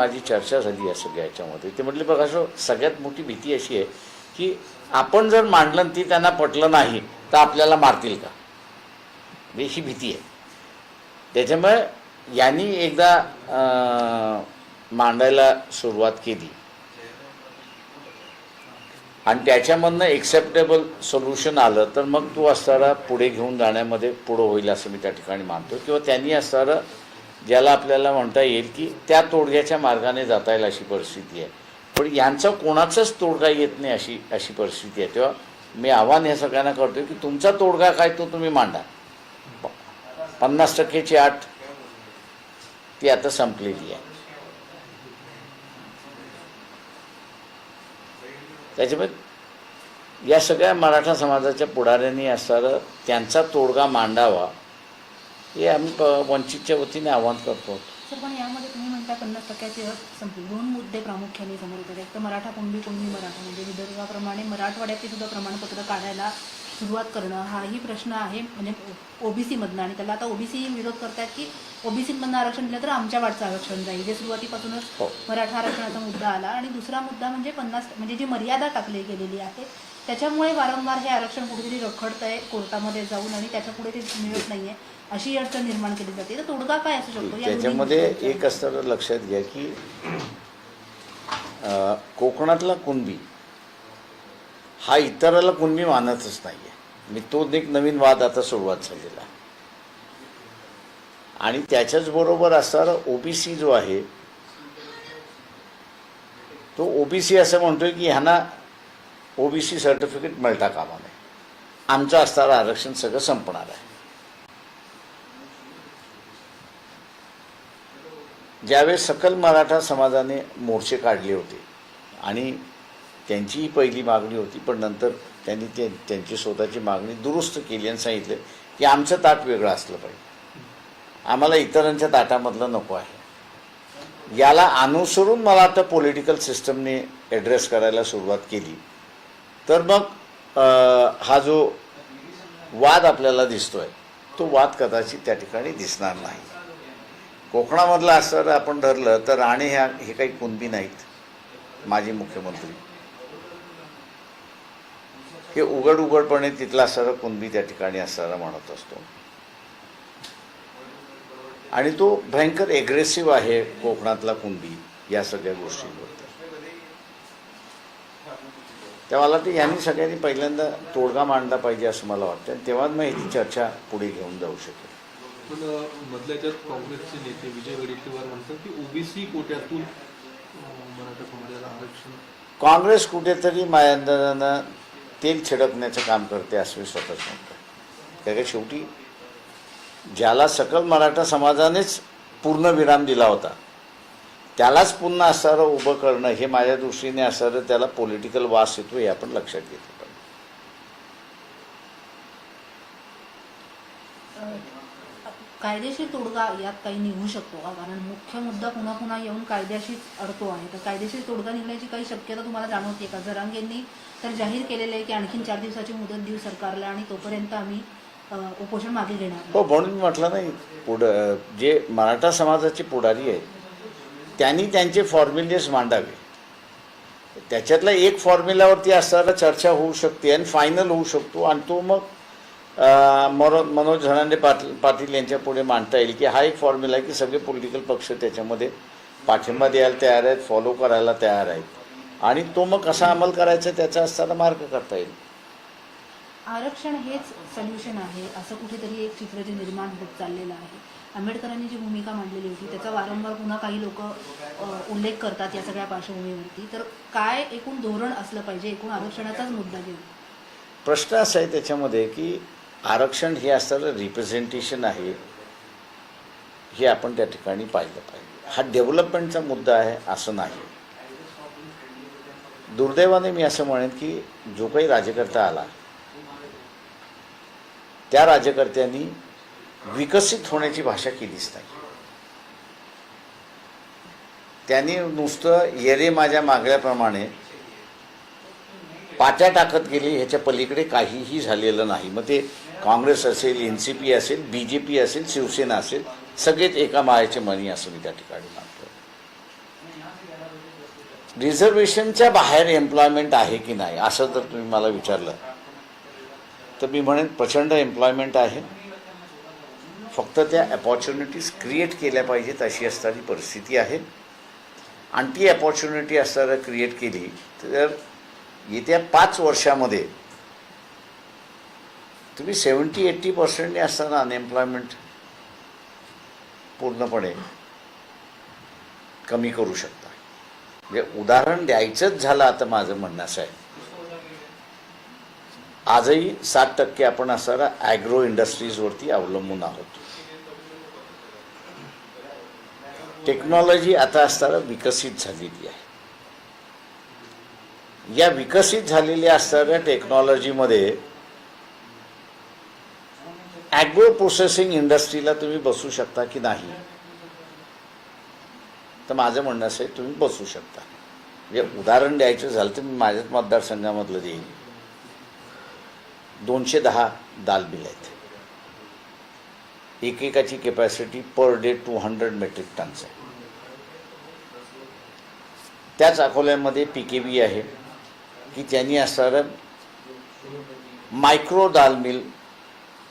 माझी चर्चा झाली या सगळ्या याच्यामध्ये. ते म्हटले प्रकाश सगळ्यात मोठी भीती अशी आहे की आपण जर मांडलं ती त्यांना पटलं नाही तर आपल्याला मारतील का, ही भीती आहे. त्याच्यामुळे यांनी एकदा मांडायला सुरुवात केली आणि त्याच्यामधनं एक्सेप्टेबल सोल्युशन आलं तर मग तो असणारा पुढे घेऊन जाण्यामध्ये पुढं होईल असं मी त्या ठिकाणी मानतो. किंवा त्यांनी असणारं ज्याला आपल्याला म्हणता येईल की त्या तोडग्याच्या मार्गाने जाता येईल अशी परिस्थिती आहे. पण यांचा कोणाचाच तोडगा येत नाही अशी परिस्थिती आहे. तेव्हा मी आव्हान या सगळ्यांना करतो की तुमचा तोडगा काय तो तुम्ही मांडा. 50%ची अट ती आता संपलेली आहे. त्याच्यामुळे या सगळ्या मराठा समाजाच्या पुढाऱ्यांनी असणारं त्यांचा तोडगा मांडावा हे आम्ही वंचितच्या वतीने आवाहन करतो. सर, पण यामध्ये तुम्ही म्हणता 50%ची अट संपली. 2 मुद्दे प्रामुख्याने समोर येतात. एक तर मराठा कुणबी मराठा म्हणजे विदर्भाप्रमाणे मराठवाड्याचे सुद्धा प्रमाणपत्र काढायला सुरुवात करणं हाही प्रश्न आहे, म्हणजे ओबीसीमधनं. आणि त्याला आता ओबीसी विरोध करतात की ओबीसीमधनं आरक्षण दिलं तर आमच्या वाटचं आरक्षण जाईल, जे सुरुवातीपासूनच मराठा आरक्षणाचा मुद्दा आला. आणि दुसरा मुद्दा म्हणजे 50 म्हणजे जी मर्यादा टाकली गेलेली आहे त्याच्यामुळे वारंवार हे आरक्षण कुठेतरी रखडतं आहे कोर्टामध्ये जाऊन आणि त्याच्या पुढे ते मिळत नाही आहे अशी अडचण निर्माण केली जाते. तर तोडगा काय असू शकतो त्याच्यामध्ये? एक असतं लक्षात घ्या की कोकणातला कुणबी हा इतराला कुणबी मानतच नाही आहे. मी तो एक नवीन वाद आता सुरुवात झालेला आणि त्याच्याच बरोबर असणारा ओबीसी जो आहे तो ओबीसी असं म्हणतोय की ह्यांना ओबीसी सर्टिफिकेट मिळता कामा नये, आमचं असणारं आरक्षण सगळं संपणार आहे. ज्यावेळेस सकल मराठा समाजाने मोर्चे काढले होते आणि त्यांचीही पहिली मागणी होती, पण नंतर त्यांनी त्यांची स्वतःची मागणी दुरुस्त केली आणि सांगितलं की आमचं ताट वेगळं असलं पाहिजे, आम्हाला इतरांच्या ताटामधलं नको आहे. याला अनुसरून मला आता पॉलिटिकल सिस्टमने ॲड्रेस करायला सुरुवात केली तर मग हा जो वाद आपल्याला दिसतोय तो वाद कदाचित त्या ठिकाणी दिसणार नाही. कोकणामधला असं आपण धरलं तर राणे हे काही कुणबी नाहीत. माजी मुख्यमंत्री हे उघडपणे तिथला असणारा कुणबी त्या ठिकाणी असणारा म्हणत असतो आणि तो भयंकर एग्रेसिव्ह आहे कोकणातला कुणबी या सगळ्या गोष्टींवरती. तेव्हा मला ते यांनी सगळ्यांनी पहिल्यांदा तोडगा मांडला पाहिजे असं मला वाटतं आणि तेव्हा मग ही चर्चा पुढे घेऊन जाऊ शकेल. पण मधल्याच्यात काँग्रेसचे नेते विजय वडेट्टीवार म्हणतात की ओबीसी कोट्यातून मराठा समाजाला आरक्षण. काँग्रेस कुठेतरी मायांदानं तेल छिडकण्याचं काम करते असं मी स्वतःच म्हणतो. कारण शेवटी ज्याला सकल मराठा समाजानेच पूर्ण विराम दिला होता त्यालाच पुन्हा असणारं उभं करणं हे माझ्या दृष्टीने असणारं त्याला पॉलिटिकल वास येतो हे आपण लक्षात घेतलं पाहिजे. कायदेशीर तोडगा यात काही निघू शकतो का? कारण मुख्य मुद्दा पुन्हा पुन्हा येऊन कायद्याशीच अडतो आहे. तर कायदेशीर तोडगा निघण्याची काही शक्यता तुम्हाला जाणवते का? जरांगेंनी तर जाहीर केलेलं आहे की आणखीन 4 दिवसाची मुदत देऊ सरकारला आणि तोपर्यंत आम्ही उपोषण मागे घेणार. हो, म्हणून म्हटलं नाही, पुढं जे मराठा समाजाचे पुढारी आहेत त्यांनी त्यांचे फॉर्म्युलेस मांडावे. त्याच्यातला एक फॉर्म्युल्यावरती असणारा चर्चा होऊ शकते आणि फायनल होऊ शकतो आणि तो मग मनोज धनांडे पाटील यांच्या पुढे मांडता येईल की हा एक फॉर्म्युला आहे की सगळे पॉलिटिकल पक्ष त्याच्यामध्ये पाठिंबा द्यायला तयार आहेत, फॉलो करायला तयार आहेत आणि तो मग कसा अंमल करायचा त्याचा असताना मार्ग करता येईल. आरक्षण हेच सोल्युशन आहे असं कुठेतरी एक चित्र जे निर्माण होत चाललेलं आहे. आंबेडकरांनी जी भूमिका मांडलेली होती त्याचा वारंवार पुन्हा काही लोक उल्लेख करतात या सगळ्या पार्श्वभूमीवरती. तर काय एकूण धोरण असलं पाहिजे एकूण आरक्षणाचाच मुद्दा घेऊन? प्रश्न असा आहे त्याच्यामध्ये की आरक्षण हे असणारं रिप्रेझेंटेशन आहे हे आपण त्या ठिकाणी पाहिलं पाहिजे. हा डेव्हलपमेंटचा मुद्दा आहे असं नाही. दुर्दैवाने मी असं म्हणेन की जो काही राज्यकर्ता आला त्या राज्यकर्त्यांनी विकसित होण्याची भाषा केलीच नाही. त्यांनी नुसतं येरे माझ्या मागल्याप्रमाणे पाट्या टाकत गेली, ह्याच्या पलीकडे काहीही झालेलं नाही. मग ते काँग्रेस असेल, NCP असेल, BJP असेल, शिवसेना असेल, सगळेच एका माळ्याचे मणी असं मी त्या ठिकाणी मानतो. रिझर्वेशनच्या बाहेर एम्प्लॉयमेंट आहे की नाही असं जर तुम्ही मला विचारलं तर मी म्हणेन प्रचंड एम्प्लॉयमेंट आहे. फक्त त्या अपॉर्च्युनिटीज क्रिएट केल्या पाहिजेत अशी असणारी परिस्थिती आहे. आणि ती अपॉर्च्युनिटी असणारा क्रिएट केली तर येत्या 5 वर्षामध्ये तुम्ही 70-80% असताना अनएम्प्लॉयमेंट पूर्णपणे कमी करू शकता. म्हणजे उदाहरण द्यायचंच झालं आता माझं म्हणणं असं आहे, आजही 7% आपण असणारा ॲग्रो इंडस्ट्रीजवरती अवलंबून आहोत. टेक्नॉलॉजी आता असताना विकसित झालेली आहे. या विकसित झालेल्या असणाऱ्या टेक्नॉलॉजीमध्ये ॲग्रो प्रोसेसिंग इंडस्ट्रीला तुम्ही बसू शकता की नाही, तर माझं म्हणणं असं आहे तुम्ही बसू शकता. म्हणजे उदाहरण द्यायचं झालं तर मी माझ्याच मतदारसंघामधलं देईन. 210 दाल मिल आहेत. एकेकाची capacity per day 200 metric tons आहे. त्याच अकोल्यामध्ये PKB आहे की त्यांनी असणारं मायक्रो दाल मिल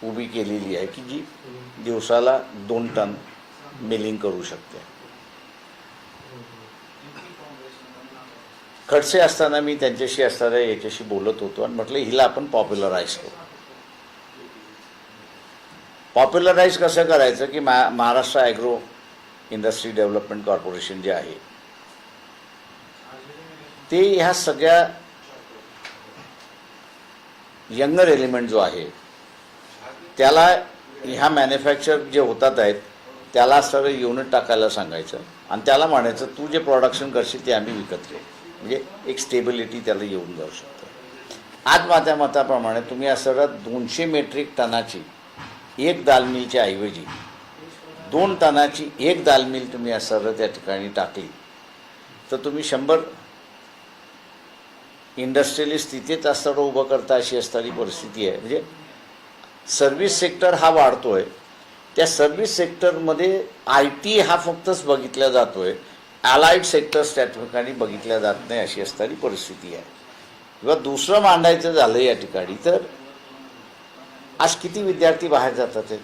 उभी केलेली आहे की जी दिवसाला 2 टन मिलिंग करू शकते. खडसे असताना मी त्यांच्याशी असणाऱ्या याच्याशी बोलत होतो आणि म्हटलं हिला आपण पॉप्युलराईज करू. पॉप्युलराईज कसं करायचं की Maharashtra agro industry development corporation जे आहे ते ह्या सगळ्या यंगर एलिमेंट जो आहे त्याला ह्या मॅन्युफॅक्चर जे होतात आहेत त्याला सगळं युनिट टाकायला सांगायचं आणि त्याला म्हणायचं तू जे प्रोडक्शन करशील ते आम्ही विकत घेऊ. म्हणजे एक स्टेबिलिटी त्याला येऊन जाऊ शकते. आज माझ्या मताप्रमाणे तुम्ही असं 200 मेट्रिक टनाची एक दाल मिलच्या ऐवजी 2 टनाची एक दाल मिल तुम्ही असं त्या ठिकाणी टाकली तर तुम्ही 100 इंडस्ट्रियलिस्ट तिथेच असताना उभं करता अशी असणारी परिस्थिती आहे. म्हणजे सर्व्हिस सेक्टर हा वाढतोय. त्या सर्व्हिस सेक्टरमध्ये IT हा फक्तच बघितला जातोय, अलाइड सेक्टर्स त्या ठिकाणी बघितल्या जात नाही अशी असणारी परिस्थिती आहे. किंवा दुसरं मांडायचं झालं या ठिकाणी तर आज किती विद्यार्थी बाहेर जातात आहेत.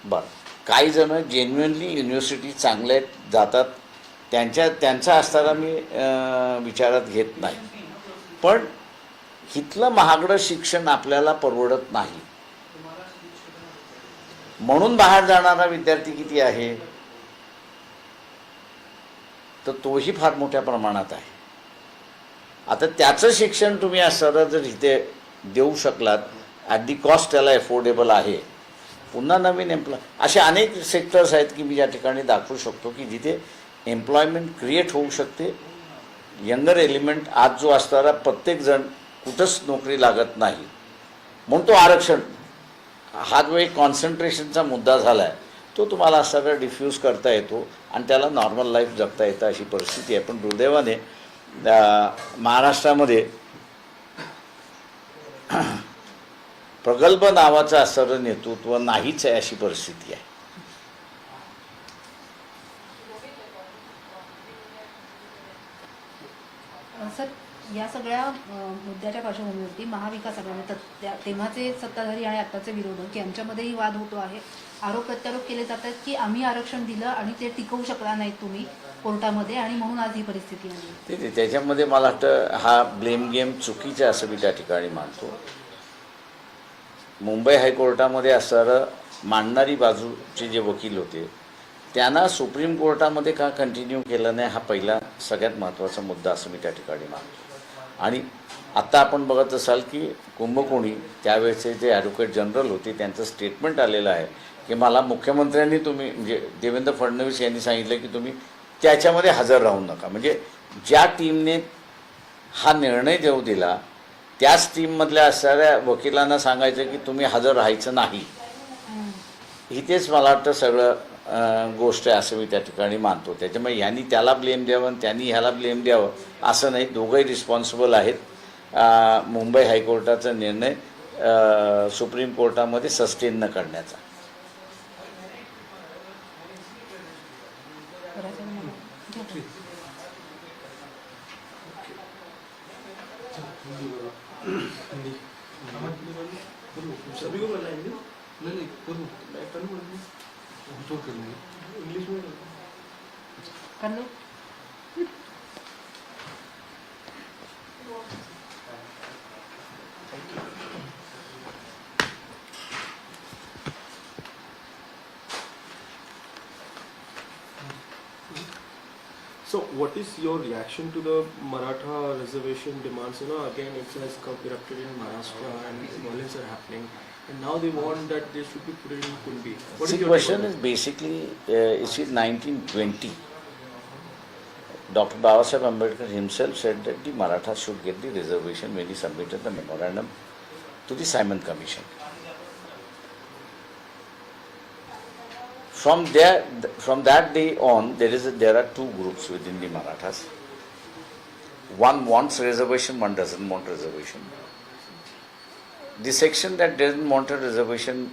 बरं, काही जण जेन्युइनली युनिव्हर्सिटी चांगल्या जातात, त्यांचा असताना मी विचारात घेत नाही. पण इथलं महागडं शिक्षण आपल्याला परवडत नाही म्हणून बाहेर जाणारा विद्यार्थी किती आहे तर तोही फार मोठ्या प्रमाणात आहे. आता त्याचं शिक्षण तुम्ही असं जर इथे देऊ शकलात ॲट दी कॉस्ट त्याला एफोर्डेबल आहे. पुन्हा नवीन असे अनेक सेक्टर्स आहेत की मी या ठिकाणी दाखवू शकतो की जिथे एम्प्लॉयमेंट क्रिएट होऊ शकते. यंगर एलिमेंट आज जो असणारा प्रत्येकजण कुठंच नोकरी लागत नाही म्हणून तो आरक्षण हा जो एक कॉन्सन्ट्रेशनचा मुद्दा झाला आहे तो तुम्हाला सगळं डिफ्यूज करता येतो आणि त्याला नॉर्मल लाईफ जगता येतं अशी परिस्थिती आहे. पण दुर्दैवाने महाराष्ट्रामध्ये प्रगल्भ नावाचं असणारं नेतृत्व नाहीच आहे अशी परिस्थिती आहे. सर, या सगळ्या मुद्द्याच्या पार्श्वभूमीवरती महाविकास आघाडी तेव्हाचे सत्ताधारी आणि आत्ताचे विरोधक यांच्यामध्येही वाद होतो आहे. आरोप प्रत्यारोप केले जातात की आम्ही आरक्षण दिलं आणि ते टिकवू शकला नाहीत तुम्ही कोर्टामध्ये आणि म्हणून आज ही परिस्थिती आली. त्याच्यामध्ये मला वाटतं हा ब्लेम गेम चुकीचा असं मी त्या ठिकाणी मानतो. मुंबई हायकोर्टामध्ये असणारं मांडणारी बाजूचे जे वकील होते त्यांना सुप्रीम कोर्टामध्ये का कंटिन्यू केलं नाही हा पहिला सगळ्यात महत्त्वाचा मुद्दा असं मी त्या ठिकाणी मानतो. आणि आत्ता आपण बघत असाल की कुंभकोणी त्यावेळेचे जे ॲडव्होकेट जनरल होते त्यांचं स्टेटमेंट आलेलं आहे की मला मुख्यमंत्र्यांनी तुम्ही म्हणजे देवेंद्र फडणवीस यांनी सांगितलं की तुम्ही त्याच्यामध्ये हजर राहू नका. म्हणजे ज्या टीमने हा निर्णय देऊ दिला त्याच टीममधल्या असणाऱ्या वकिलांना सांगायचं की तुम्ही हजर राहायचं नाही. इथेच मला वाटतं सगळं गोष्ट आहे असं मी त्या ठिकाणी मानतो. त्याच्यामुळे ह्यांनी त्याला ब्लेम द्यावं आणि त्यांनी ह्याला ब्लेम द्यावं असं नाही. दोघंही रिस्पॉन्सिबल आहेत. मुंबई हायकोर्टाचा निर्णय सुप्रीम कोर्टामध्ये सस्टेन न करण्याचा. ठीक. हिंदी सभी को करना है हिंदी नहीं करूँ मैं करूँ तो कर लेंगे इंग्लिश में कर low. So, what is your reaction to the Maratha reservation demands? You know, again, it has come erupted in Maharashtra and violence are happening. And now they want that they should be put in Kundi. What See, is your question take on is basically, it's in 1920. Dr. Babasaheb Ambedkar himself said that the Marathas should get the reservation when he submitted the memorandum to the Simon Commission. From that day on, there are two groups within the Marathas. One wants reservation, one doesn't want reservation. The section that doesn't want a reservation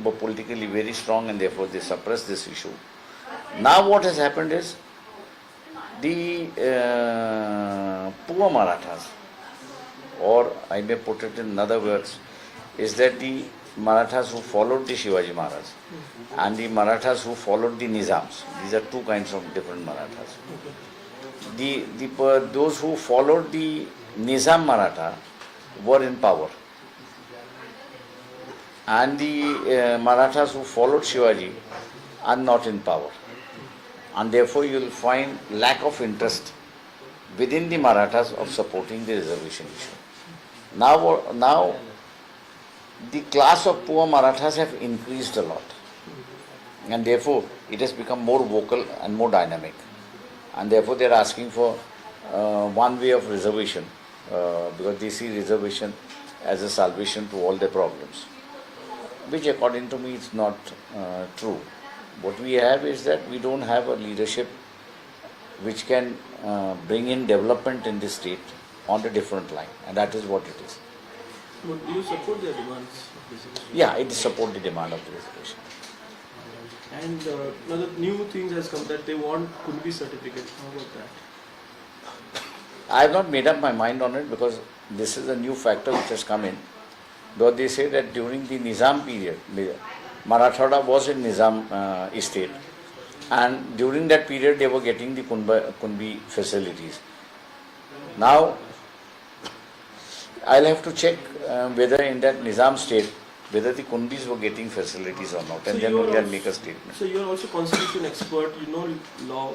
were politically very strong, and therefore they suppressed this issue. Now what has happened is the poor Marathas, or I may put it in other words, is that the Marathas who followed the Shivaji Maharaj and the Marathas who followed the Nizams. These are two kinds of different Marathas. Those who followed the Nizam Maratha were in power, and the Marathas who followed Shivaji are not in power, and therefore you will find lack of interest within the Marathas of supporting the reservation issue. Now the class of poor Marathas have increased a lot, and therefore it has become more vocal and more dynamic, and therefore they are asking for one way of reservation, because they see reservation as a salvation to all their problems, which according to me is not true. What we have is that we don't have a leadership which can bring in development in this state on a different line, and that is what it is. But do you support their demands? Basically? Yeah, it support the demand of the reservation. And now the new things has come that they want Kundi certificate. How about that? I have not made up my mind on it, because this is a new factor which has come in. Though they say that during the Nizam period, Marathwada was in Nizam estate, and during that period they were getting the Kunbi facilities. Now I'll have to check whether in that Nizam state, whether the Kunbis were getting facilities or not, and So then you are only I'll also- make a statement. So you are also constitution expert, you know law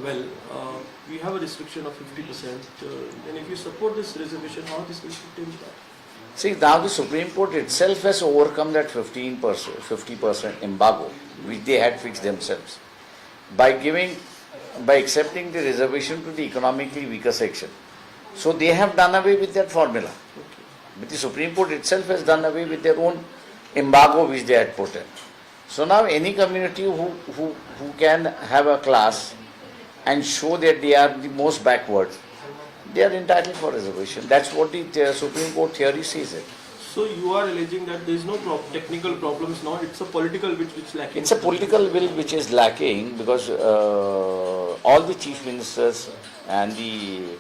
well. We have a restriction of 50%. And if you support this reservation, how this will fit in that? See, now the Supreme Court itself has overcome that 50% embargo which they had fixed themselves by accepting the reservation to the economically weaker section. So they have done away with that formula. But the Supreme Court itself has done away with their own embargo which they had put in. So now any community who can have a class and show that they are the most backward, they are entitled for reservation. That's what the Supreme Court theory says it. So you are alleging that there is no technical problems now, it's a political which lacking. It's a political will which is lacking, because all the chief ministers and the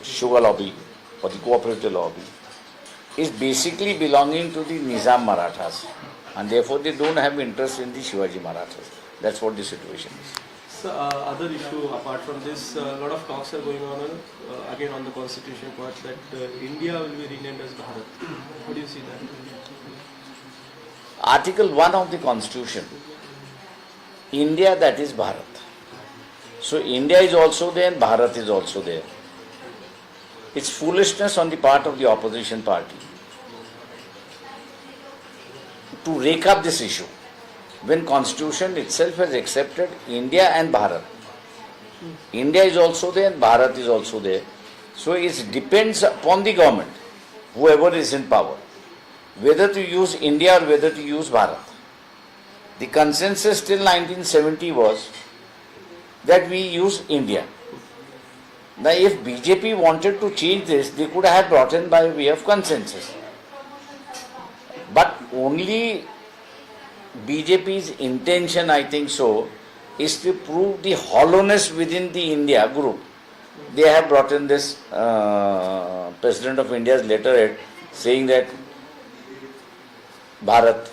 sugar lobby or the cooperative lobby is basically belonging to the Nizam Marathas, and therefore they don't have interest in the Shivaji Marathas. That's what the situation is. So, other issue apart from this, a lot of talks are going on again on the constitution part that India will be renamed as Bharat. How do you see that? Article 1 of the Constitution, India, that is Bharat. So India is also there and Bharat is also there. It's foolishness on the part of the opposition party to rake up this issue when Constitution itself has accepted India and Bharat. India is also there and Bharat is also there. So it depends upon the government, whoever is in power, whether to use India or whether to use Bharat. The consensus till 1970 was that we use India. Now if BJP wanted to change this, they could have brought in by way of consensus. But only BJP's intention, I think so, is to prove the hollowness within the India group. They have brought in this President of India's letterhead saying that Bharat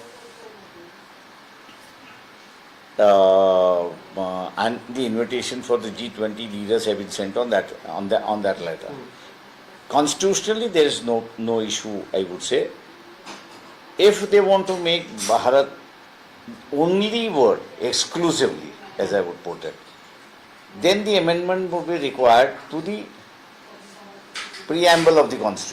and the invitation for the G20 leaders have been sent on that letter. Constitutionally, there is no issue, I would say. If they want to make Bharat only word exclusively, as I would put it, then the amendment would be required to the preamble of the Constitution.